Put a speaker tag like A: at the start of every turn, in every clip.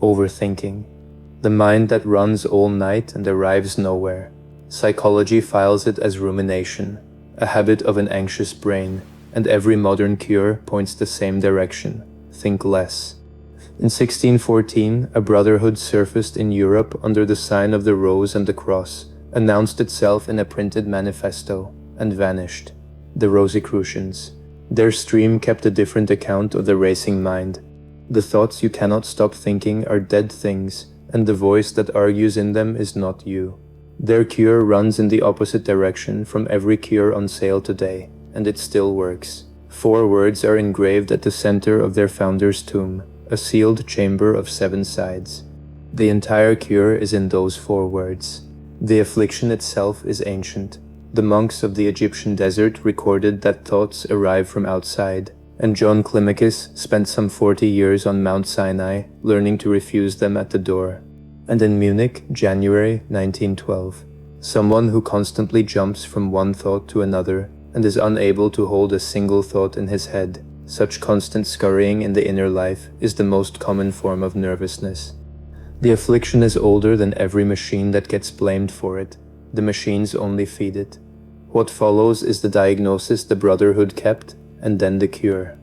A: Overthinking. The mind that runs all night and arrives nowhere. Psychology files it as rumination, a habit of an anxious brain, and every modern cure points the same direction: think less. In 1614, a brotherhood surfaced in Europe under the sign of the Rose and the Cross, announced itself in a printed manifesto, and vanished. The Rosicrucians. Their stream kept a different account of the racing mind. The thoughts you cannot stop thinking are dead things, and the voice that argues in them is not you. Their cure runs in the opposite direction from every cure on sale today, and it still works. 4 words are engraved at the center of their founder's tomb, a sealed chamber of 7 sides. The entire cure is in those 4 words. The affliction itself is ancient. The monks of the Egyptian desert recorded that thoughts arrive from outside, and John Climacus spent some 40 years on Mount Sinai learning to refuse them at the door. And in Munich, January 1912, someone who constantly jumps from one thought to another and is unable to hold a single thought in his head. Such constant scurrying in the inner life is the most common form of nervousness. The affliction is older than every machine that gets blamed for it. The machines only feed it. What follows is the diagnosis the brotherhood kept, and then the cure.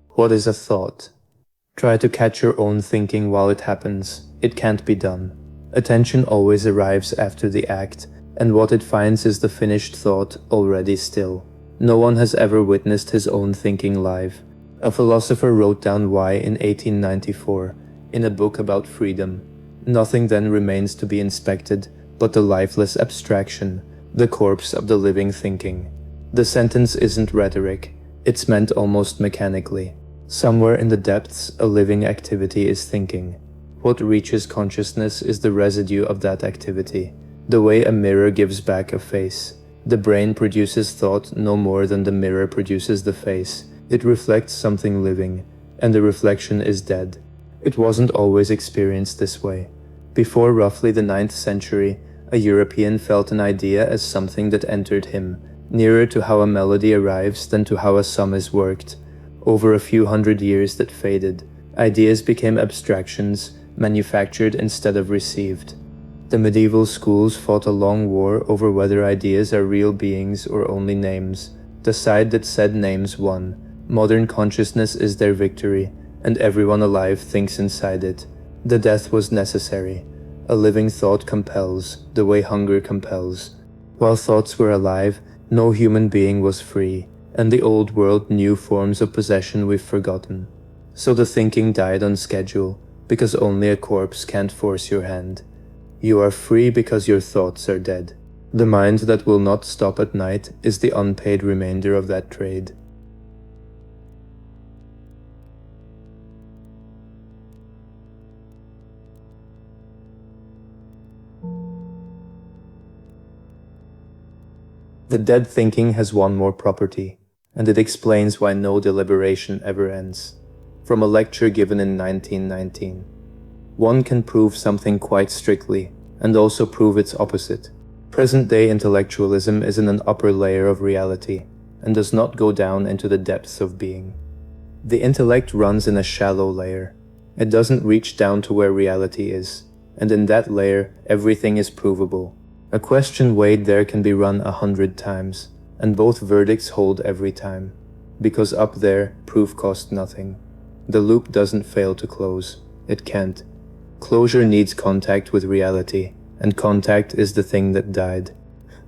A: What is a thought? Try to catch your own thinking while it happens. It can't be done. Attention always arrives after the act, and what it finds is the finished thought already still. No one has ever witnessed his own thinking live. A philosopher wrote down why in 1894, in a book about freedom. Nothing then remains to be inspected but the lifeless abstraction, the corpse of the living thinking. The sentence isn't rhetoric, it's meant almost mechanically. Somewhere in the depths, a living activity is thinking. What reaches consciousness is the residue of that activity, the way a mirror gives back a face. The brain produces thought no more than the mirror produces the face. It reflects something living, and the reflection is dead. It wasn't always experienced this way. Before roughly the 9th century, a European felt an idea as something that entered him, nearer to how a melody arrives than to how a sum is worked. Over a few hundred years that faded, ideas became abstractions, manufactured instead of received. The medieval schools fought a long war over whether ideas are real beings or only names. The side that said names won. Modern consciousness is their victory, and everyone alive thinks inside it. The death was necessary. A living thought compels, the way hunger compels. While thoughts were alive, no human being was free, and the old world knew forms of possession we've forgotten. So the thinking died on schedule, because only a corpse can't force your hand. You are free because your thoughts are dead. The mind that will not stop at night is the unpaid remainder of that trade. The dead thinking has one more property, and it explains why no deliberation ever ends. From a lecture given in 1919. One can prove something quite strictly, and also prove its opposite. Present-day intellectualism is in an upper layer of reality, and does not go down into the depths of being. The intellect runs in a shallow layer. It doesn't reach down to where reality is, and in that layer, everything is provable. A question weighed there can be run 100 times, and both verdicts hold every time. Because up there, proof costs nothing. The loop doesn't fail to close. It can't. Closure needs contact with reality, and contact is the thing that died.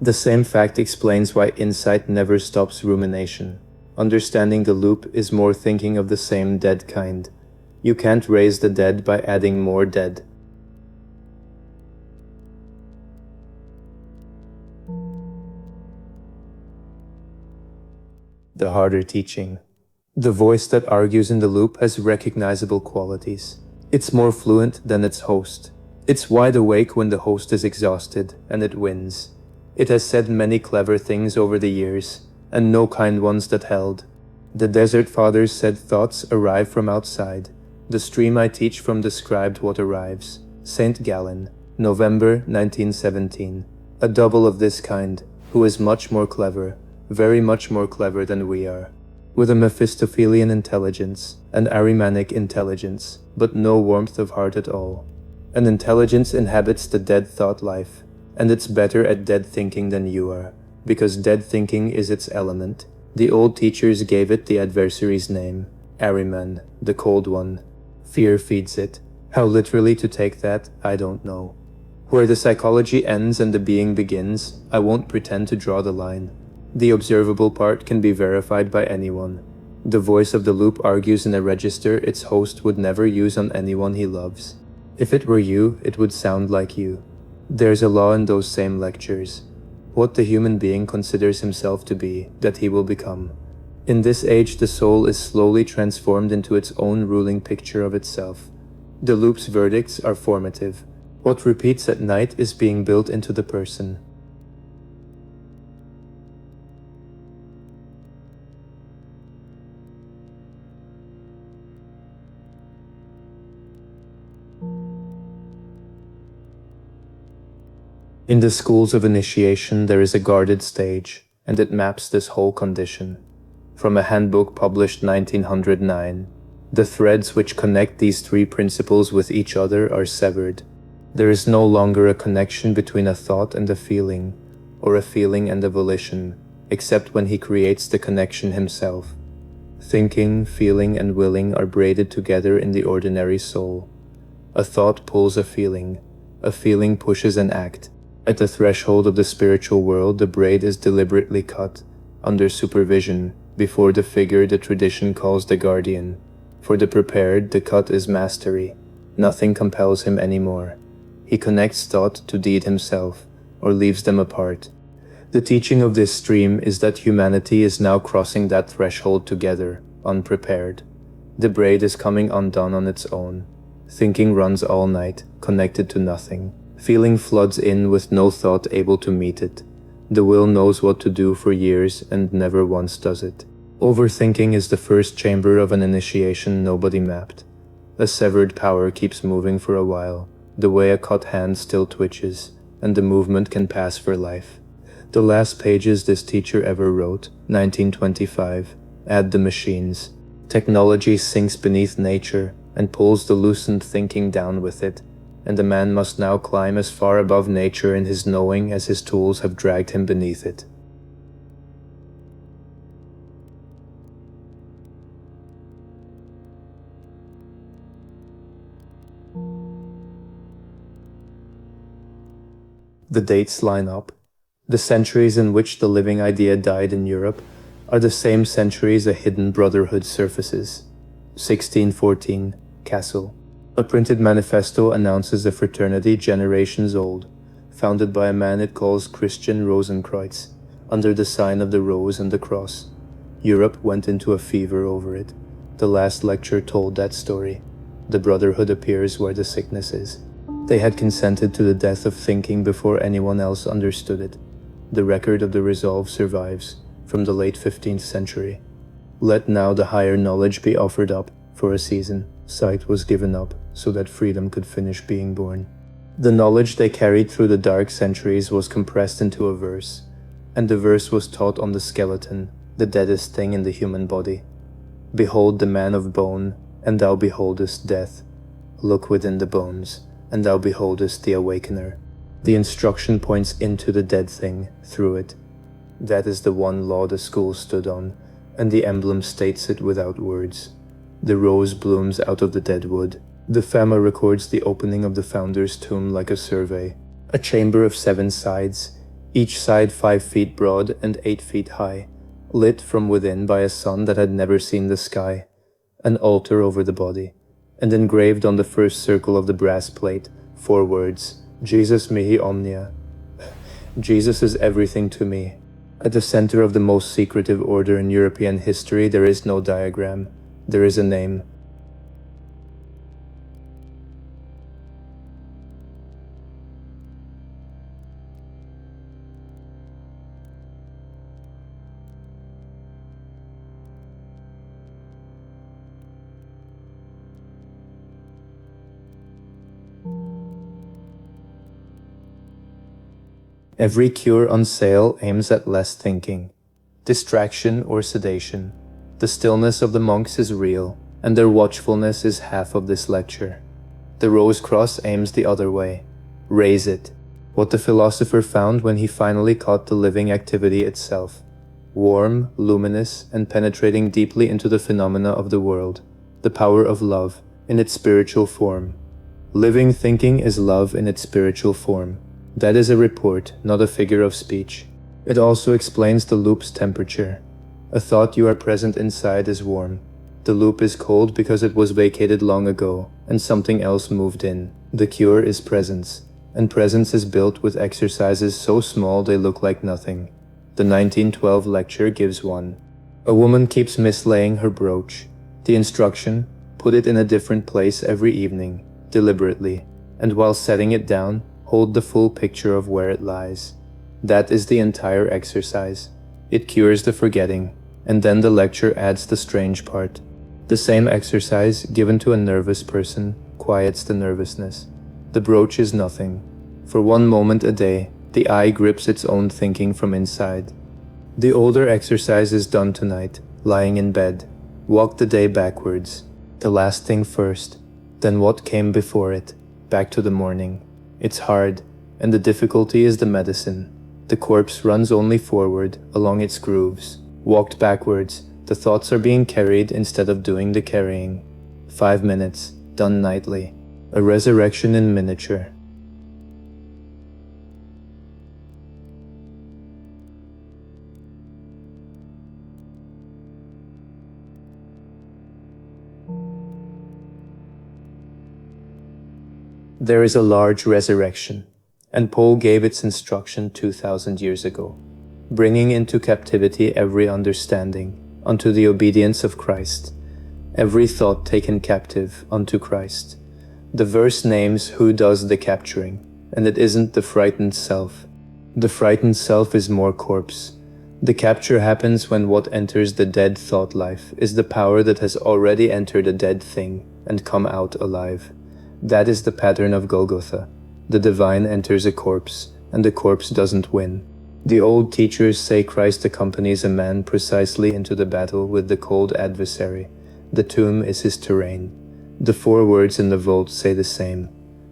A: The same fact explains why insight never stops rumination. Understanding the loop is more thinking of the same dead kind. You can't raise the dead by adding more dead. The harder teaching. The voice that argues in the loop has recognizable qualities. It's more fluent than its host. It's wide awake when the host is exhausted, and it wins. It has said many clever things over the years, and no kind ones that held. The Desert Fathers said thoughts arrive from outside. The stream I teach from described what arrives. St. Gallen, November 1917. A double of this kind, who is much more clever, very much more clever than we are, with a Mephistophelian intelligence, an Ahrimanic intelligence, but no warmth of heart at all. An intelligence inhabits the dead thought life, and it's better at dead thinking than you are, because dead thinking is its element. The old teachers gave it the adversary's name, Ahriman, the cold one. Fear feeds it. How literally to take that, I don't know. Where the psychology ends and the being begins, I won't pretend to draw the line. The observable part can be verified by anyone. The voice of the loop argues in a register its host would never use on anyone he loves. If it were you, it would sound like you. There's a law in those same lectures. What the human being considers himself to be, that he will become. In this age, the soul is slowly transformed into its own ruling picture of itself. The loop's verdicts are formative. What repeats at night is being built into the person. In the schools of initiation, there is a guarded stage, and it maps this whole condition. From a handbook published 1909, the threads which connect these three principles with each other are severed. There is no longer a connection between a thought and a feeling, or a feeling and a volition, except when he creates the connection himself. Thinking, feeling, and willing are braided together in the ordinary soul. A thought pulls a feeling pushes an act. At the threshold of the spiritual world, the braid is deliberately cut, under supervision, before the figure the tradition calls the guardian. For the prepared, the cut is mastery. Nothing compels him anymore. He connects thought to deed himself, or leaves them apart. The teaching of this stream is that humanity is now crossing that threshold together, unprepared. The braid is coming undone on its own. Thinking runs all night, connected to nothing. Feeling floods in with no thought able to meet it. The will knows what to do for years and never once does it. Overthinking is the first chamber of an initiation nobody mapped. A severed power keeps moving for a while, the way a cut hand still twitches, and the movement can pass for life. The last pages this teacher ever wrote, 1925, add the machines. Technology sinks beneath nature and pulls the loosened thinking down with it, and the man must now climb as far above nature in his knowing as his tools have dragged him beneath it. The dates line up. The centuries in which the living idea died in Europe are the same centuries a hidden brotherhood surfaces. 1614, Kassel. A printed manifesto announces a fraternity generations old, founded by a man it calls Christian Rosenkreutz, under the sign of the rose and the cross. Europe went into a fever over it. The last lecture told that story. The brotherhood appears where the sickness is. They had consented to the death of thinking before anyone else understood it. The record of the resolve survives, from the late 15th century. Let now the higher knowledge be offered up for a season. Sight was given up so that freedom could finish being born. The knowledge they carried through the dark centuries was compressed into a verse, and the verse was taught on the skeleton, the deadest thing in the human body. Behold the man of bone, and thou beholdest death. Look within the bones, and thou beholdest the awakener. The instruction points into the dead thing, through it. That is the one law the school stood on, and the emblem states it without words. The rose blooms out of the dead wood. The Fama records the opening of the founder's tomb like a survey. A chamber of 7 sides, each side 5 feet broad and 8 feet high, lit from within by a sun that had never seen the sky. An altar over the body, and engraved on the first circle of the brass plate, 4 words, Jesus mihi omnia. Jesus is everything to me. At the center of the most secretive order in European history, there is no diagram. There is a name. Every cure on sale aims at less thinking. distraction or sedation. The stillness of the monks is real, and their watchfulness is half of this lecture. The rose cross aims the other way. Raise it. What the philosopher found when he finally caught the living activity itself. Warm, luminous, and penetrating deeply into the phenomena of the world. The power of love in its spiritual form. Living thinking is love in its spiritual form. That is a report, not a figure of speech. It also explains the loop's temperature. A thought you are present inside is warm. The loop is cold because it was vacated long ago, and something else moved in. The cure is presence, and presence is built with exercises so small they look like nothing. The 1912 lecture gives one. A woman keeps mislaying her brooch. The instruction, put it in a different place every evening, deliberately, and while setting it down, hold the full picture of where it lies. That is the entire exercise. It cures the forgetting, and then the lecture adds the strange part. The same exercise, given to a nervous person, quiets the nervousness. The brooch is nothing. For one moment a day, the eye grips its own thinking from inside. The older exercise is done tonight, lying in bed. Walk the day backwards. The last thing first, then what came before it, back to the morning. It's hard, and the difficulty is the medicine. The corpse runs only forward, along its grooves. Walked backwards, the thoughts are being carried instead of doing the carrying. 5 minutes, done nightly. A resurrection in miniature. There is a large resurrection, and Paul gave its instruction 2,000 years ago, bringing into captivity every understanding unto the obedience of Christ, every thought taken captive unto Christ. The verse names who does the capturing, and it isn't the frightened self. The frightened self is more corpse. The capture happens when what enters the dead thought life is the power that has already entered a dead thing and come out alive. That is the pattern of Golgotha. The divine enters a corpse, and the corpse doesn't win. The old teachers say Christ accompanies a man precisely into the battle with the cold adversary. The tomb is his terrain. The 4 words in the vault say the same.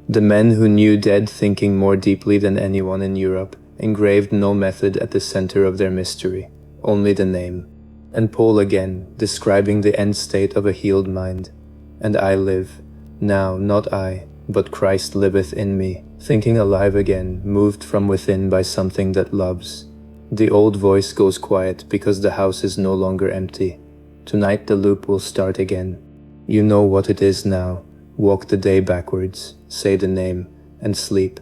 A: The men who knew dead thinking more deeply than anyone in Europe engraved no method at the center of their mystery, only the name. And Paul again, describing the end state of a healed mind. And I live. Now, not I, but Christ liveth in me, thinking alive again, moved from within by something that loves. The old voice goes quiet because the house is no longer empty. Tonight the loop will start again. You know what it is now. Walk the day backwards, say the name, and sleep.